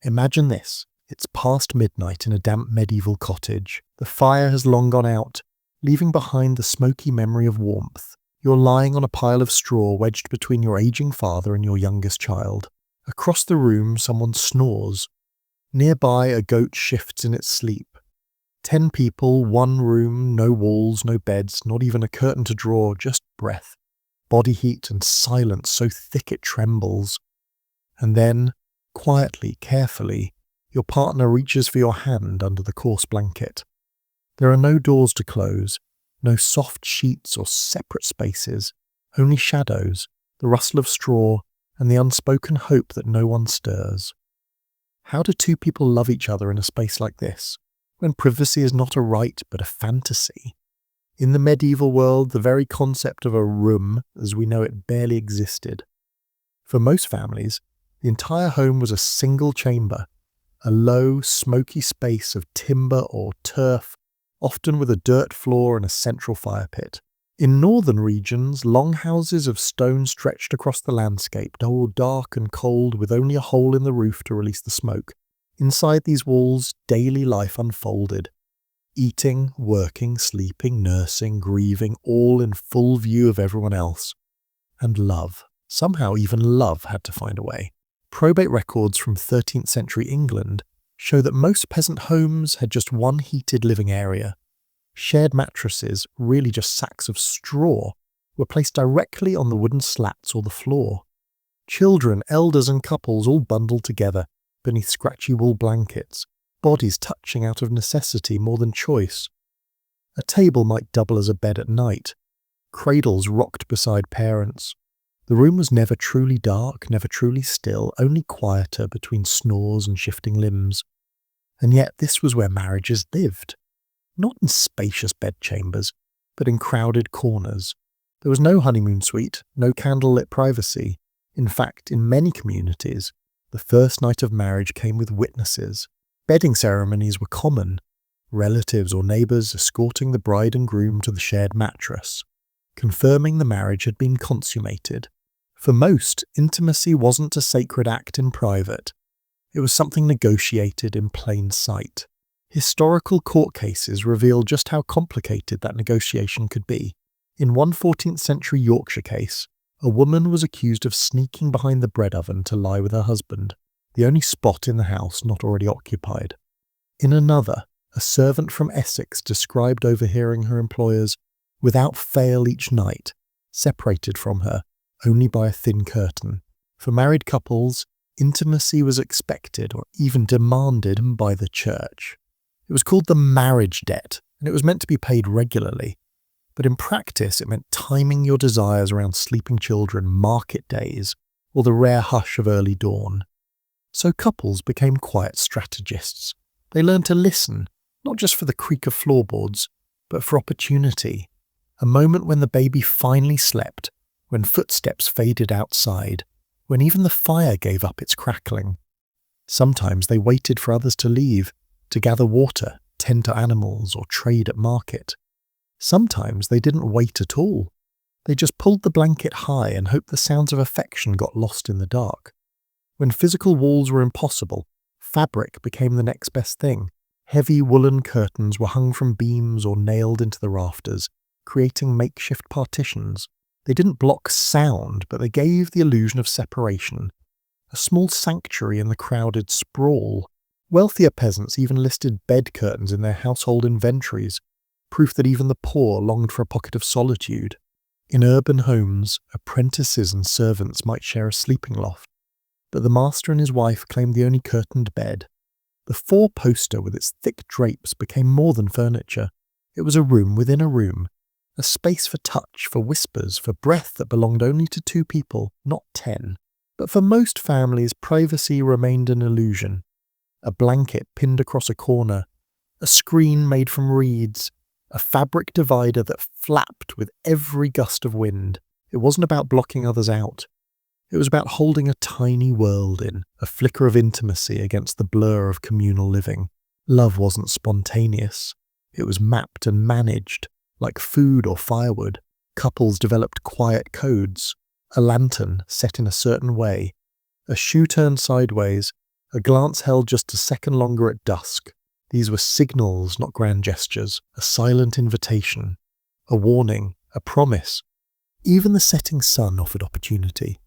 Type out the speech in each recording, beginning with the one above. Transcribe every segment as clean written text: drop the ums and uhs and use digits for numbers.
Imagine this. It's past midnight in a damp medieval cottage. The fire has long gone out, leaving behind the smoky memory of warmth. You're lying on a pile of straw wedged between your aging father and your youngest child. Across the room, someone snores. Nearby, a goat shifts in its sleep. 10 people, one room, no walls, no beds, not even a curtain to draw, just breath, body heat and silence so thick it trembles. And then, quietly, carefully, your partner reaches for your hand under the coarse blanket. There are no doors to close, no soft sheets or separate spaces, only shadows, the rustle of straw, and the unspoken hope that no one stirs. How do two people love each other in a space like this, when privacy is not a right but a fantasy? In the medieval world, the very concept of a room, as we know it, barely existed. For most families, the entire home was a single chamber, a low, smoky space of timber or turf, often with a dirt floor and a central fire pit. In northern regions, longhouses of stone stretched across the landscape, all dark and cold with only a hole in the roof to release the smoke. Inside these walls, daily life unfolded. Eating, working, sleeping, nursing, grieving, all in full view of everyone else. And love. Somehow even love had to find a way. Probate records from 13th century England show that most peasant homes had just one heated living area. Shared mattresses, really just sacks of straw, were placed directly on the wooden slats or the floor. Children, elders and couples all bundled together beneath scratchy wool blankets, bodies touching out of necessity more than choice. A table might double as a bed at night. Cradles rocked beside parents. The room was never truly dark, never truly still, only quieter between snores and shifting limbs. And yet this was where marriages lived. Not in spacious bedchambers, but in crowded corners. There was no honeymoon suite, no candlelit privacy. In fact, in many communities, the first night of marriage came with witnesses. Bedding ceremonies were common, relatives or neighbours escorting the bride and groom to the shared mattress, confirming the marriage had been consummated. For most, intimacy wasn't a sacred act in private. It was something negotiated in plain sight. Historical court cases reveal just how complicated that negotiation could be. In one 14th century Yorkshire case, a woman was accused of sneaking behind the bread oven to lie with her husband, the only spot in the house not already occupied. In another, a servant from Essex described overhearing her employers without fail each night, separated from her only by a thin curtain. For married couples, intimacy was expected or even demanded by the church. It was called the marriage debt, and it was meant to be paid regularly. But in practice, it meant timing your desires around sleeping children, market days, or the rare hush of early dawn. So couples became quiet strategists. They learned to listen, not just for the creak of floorboards, but for opportunity. A moment when the baby finally slept, when footsteps faded outside, when even the fire gave up its crackling. Sometimes they waited for others to leave, to gather water, tend to animals, or trade at market. Sometimes they didn't wait at all. They just pulled the blanket high and hoped the sounds of affection got lost in the dark. When physical walls were impossible, fabric became the next best thing. Heavy woolen curtains were hung from beams or nailed into the rafters, creating makeshift partitions. They didn't block sound, but they gave the illusion of separation. A small sanctuary in the crowded sprawl. Wealthier peasants even listed bed curtains in their household inventories, proof that even the poor longed for a pocket of solitude. In urban homes, apprentices and servants might share a sleeping loft, but the master and his wife claimed the only curtained bed. The four-poster with its thick drapes became more than furniture. It was a room within a room, a space for touch, for whispers, for breath that belonged only to 2 people, not 10. But for most families, privacy remained an illusion. A blanket pinned across a corner, a screen made from reeds, a fabric divider that flapped with every gust of wind. It wasn't about blocking others out. It was about holding a tiny world in, a flicker of intimacy against the blur of communal living. Love wasn't spontaneous. It was mapped and managed, like food or firewood. Couples developed quiet codes, a lantern set in a certain way, a shoe turned sideways, a glance held just a second longer at dusk. These were signals, not grand gestures, a silent invitation, a warning, a promise. Even the setting sun offered opportunity.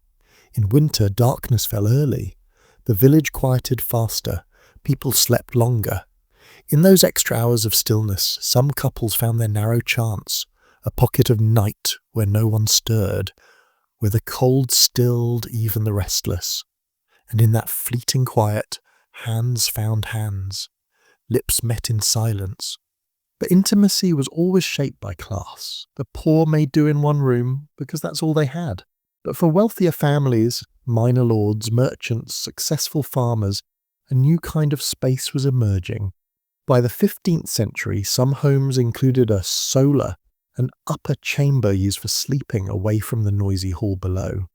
In winter, darkness fell early. The village quieted faster. People slept longer. In those extra hours of stillness, some couples found their narrow chance, a pocket of night where no one stirred, where the cold stilled even the restless. And in that fleeting quiet, hands found hands. Lips met in silence. But intimacy was always shaped by class. The poor made do in one room because that's all they had. But for wealthier families, minor lords, merchants, successful farmers, a new kind of space was emerging. By the 15th century, some homes included a sola, an upper chamber used for sleeping away from the noisy hall below.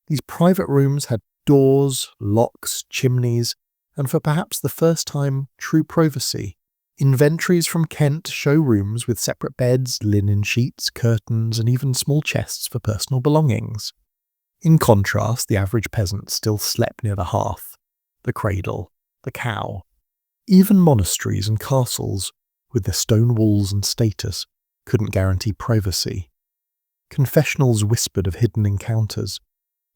These private rooms had doors, locks, chimneys, and for perhaps the first time, true privacy. Inventories from Kent show rooms with separate beds, linen sheets, curtains, and even small chests for personal belongings. In contrast, the average peasant still slept near the hearth, the cradle, the cow. Even monasteries and castles, with their stone walls and status, couldn't guarantee privacy. Confessionals whispered of hidden encounters.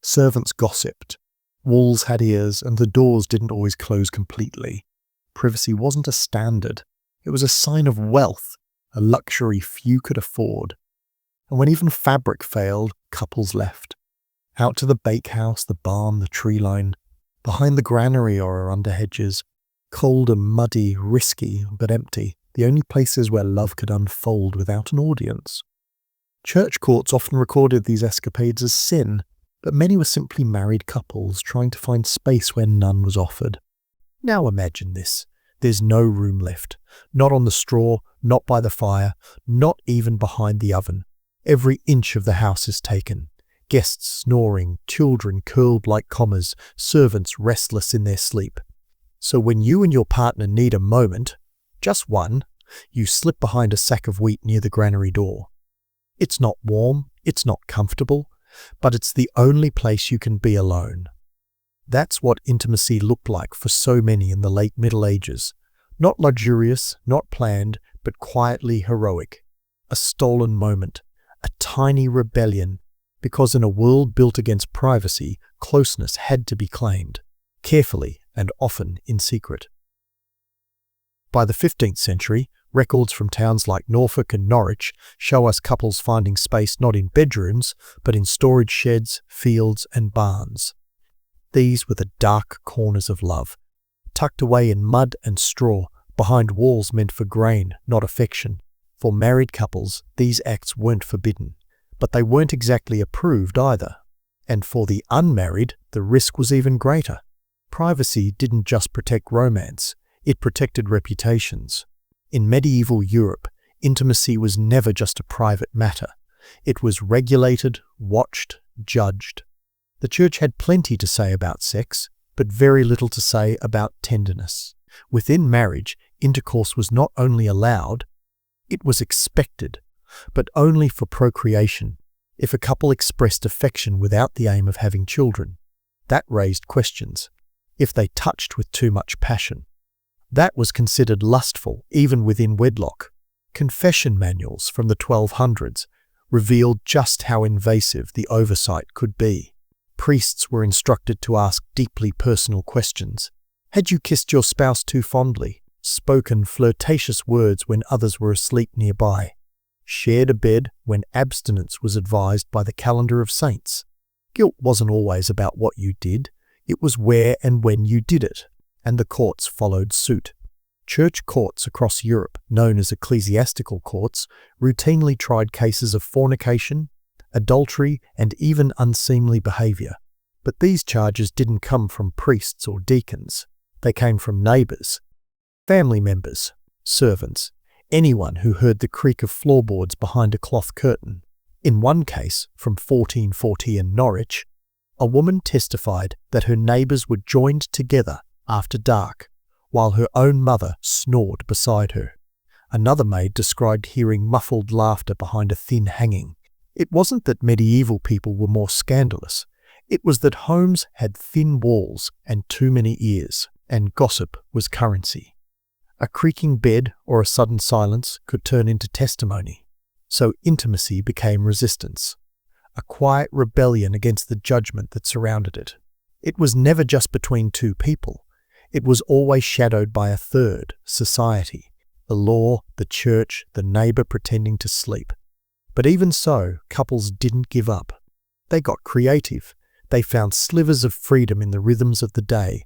Servants gossiped. Walls had ears, and the doors didn't always close completely. Privacy wasn't a standard. It was a sign of wealth, a luxury few could afford. And when even fabric failed, couples left. Out to the bakehouse, the barn, the tree line, behind the granary or under hedges, cold and muddy, risky but empty, the only places where love could unfold without an audience. Church courts often recorded these escapades as sin, but many were simply married couples trying to find space where none was offered. Now imagine this. There's no room left. Not on the straw, not by the fire, not even behind the oven. Every inch of the house is taken. Guests snoring, children curled like commas, servants restless in their sleep. So when you and your partner need a moment, just one, you slip behind a sack of wheat near the granary door. It's not warm, it's not comfortable, but it's the only place you can be alone. That's what intimacy looked like for so many in the late Middle Ages. Not luxurious, not planned, but quietly heroic. A stolen moment, a tiny rebellion, because in a world built against privacy, closeness had to be claimed, carefully and often in secret. By the 15th century, records from towns like Norfolk and Norwich show us couples finding space not in bedrooms, but in storage sheds, fields, and barns. These were the dark corners of love, tucked away in mud and straw, behind walls meant for grain, not affection. For married couples, these acts weren't forbidden, but they weren't exactly approved either. And for the unmarried, the risk was even greater. Privacy didn't just protect romance, it protected reputations. In medieval Europe, intimacy was never just a private matter. It was regulated, watched, judged. The church had plenty to say about sex, but very little to say about tenderness. Within marriage, intercourse was not only allowed, it was expected, but only for procreation. If a couple expressed affection without the aim of having children, that raised questions. If they touched with too much passion, that was considered lustful even within wedlock. Confession manuals from the 1200s revealed just how invasive the oversight could be. Priests were instructed to ask deeply personal questions. Had you kissed your spouse too fondly? Spoken flirtatious words when others were asleep nearby? Shared a bed when abstinence was advised by the calendar of saints? Guilt wasn't always about what you did, it was where and when you did it, and the courts followed suit. Church courts across Europe, known as ecclesiastical courts, routinely tried cases of fornication, adultery, and even unseemly behavior. But these charges didn't come from priests or deacons. They came from neighbors, family members, servants, anyone who heard the creak of floorboards behind a cloth curtain. In one case, from 1440 in Norwich, a woman testified that her neighbors were joined together after dark, while her own mother snored beside her. Another maid described hearing muffled laughter behind a thin hanging. It wasn't that medieval people were more scandalous. It was that homes had thin walls and too many ears. and gossip was currency. A creaking bed or a sudden silence could turn into testimony. So intimacy became resistance, a quiet rebellion against the judgment that surrounded it. It was never just between two people. It was always shadowed by a third, society, the law, the church, the neighbor pretending to sleep. But even so, couples didn't give up. They got creative. They found slivers of freedom in the rhythms of the day.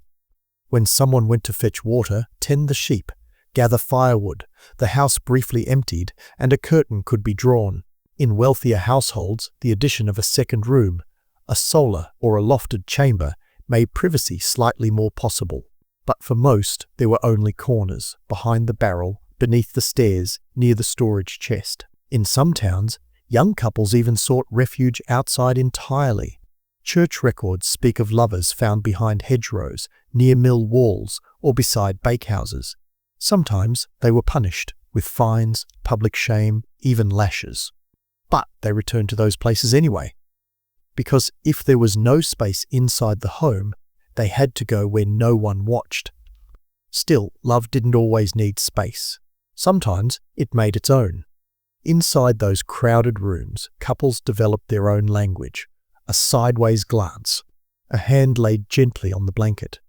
When someone went to fetch water, tend the sheep, gather firewood, the house briefly emptied, and a curtain could be drawn. In wealthier households, the addition of a second room, a solar or a lofted chamber, made privacy slightly more possible. But for most, there were only corners, behind the barrel, beneath the stairs, near the storage chest. In some towns, young couples even sought refuge outside entirely. Church records speak of lovers found behind hedgerows, near mill walls, or beside bakehouses. Sometimes they were punished with fines, public shame, even lashes. But they returned to those places anyway. Because if there was no space inside the home, they had to go where no one watched. Still, love didn't always need space. Sometimes it made its own. Inside those crowded rooms, couples developed their own language. A sideways glance, a hand laid gently on the blanket,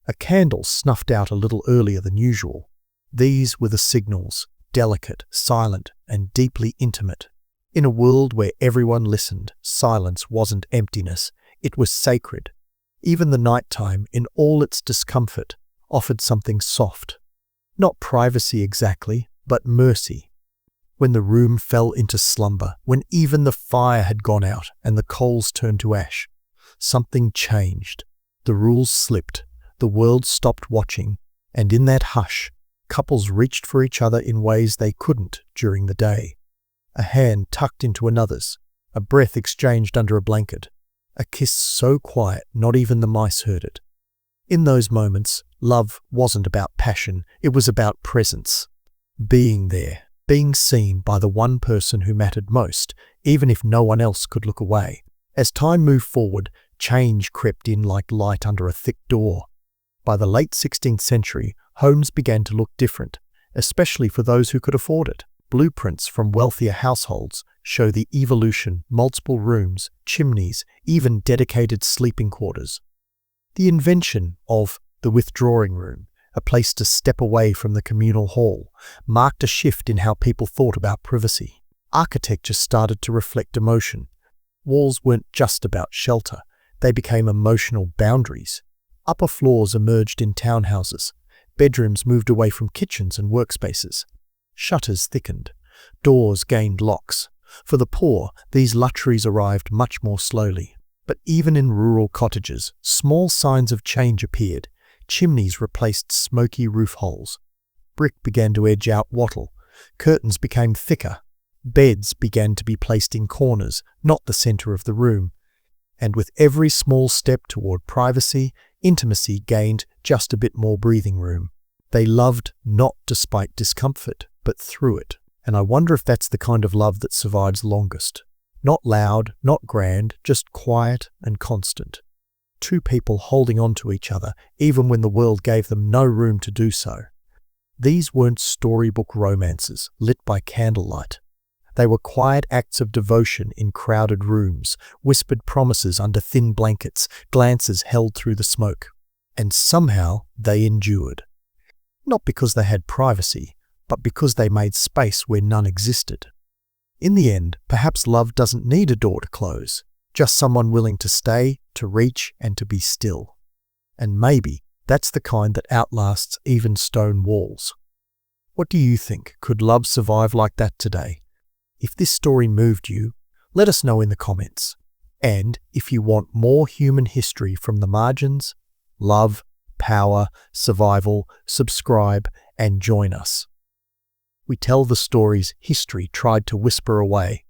a candle snuffed out a little earlier than usual. These were the signals, delicate, silent, and deeply intimate. In a world where everyone listened, silence wasn't emptiness, it was sacred. Even the nighttime, in all its discomfort, offered something soft. Not privacy exactly, but mercy. When the room fell into slumber, when even the fire had gone out and the coals turned to ash, something changed. The rules slipped, the world stopped watching, and in that hush, couples reached for each other in ways they couldn't during the day. A hand tucked into another's, a breath exchanged under a blanket, a kiss so quiet not even the mice heard it. In those moments, love wasn't about passion, it was about presence. Being there, being seen by the one person who mattered most, even if no one else could look away. As time moved forward, change crept in like light under a thick door. By the late 16th century, homes began to look different, especially for those who could afford it. Blueprints from wealthier households show the evolution, multiple rooms, chimneys, even dedicated sleeping quarters. The invention of the withdrawing room, a place to step away from the communal hall, marked a shift in how people thought about privacy. Architecture started to reflect emotion. Walls weren't just about shelter, they became emotional boundaries. Upper floors emerged in townhouses. Bedrooms moved away from kitchens and workspaces. Shutters thickened. Doors gained locks. For the poor, these luxuries arrived much more slowly. But even in rural cottages, small signs of change appeared. Chimneys replaced smoky roof holes. Brick began to edge out wattle. Curtains became thicker. Beds began to be placed in corners, not the center of the room. And with every small step toward privacy, intimacy gained just a bit more breathing room. They loved not despite discomfort, but through it. And I wonder if that's the kind of love that survives longest. Not loud, not grand, just quiet and constant. Two people holding on to each other, even when the world gave them no room to do so. These weren't storybook romances lit by candlelight. They were quiet acts of devotion in crowded rooms, whispered promises under thin blankets, glances held through the smoke. And somehow they endured. Not because they had privacy, but because they made space where none existed. In the end, perhaps love doesn't need a door to close, just someone willing to stay, to reach, and to be still. And maybe that's the kind that outlasts even stone walls. What do you think? Could love survive like that today? If this story moved you, let us know in the comments. And if you want more human history from the margins, love, power, survival, subscribe, and join us. We tell the stories history tried to whisper away.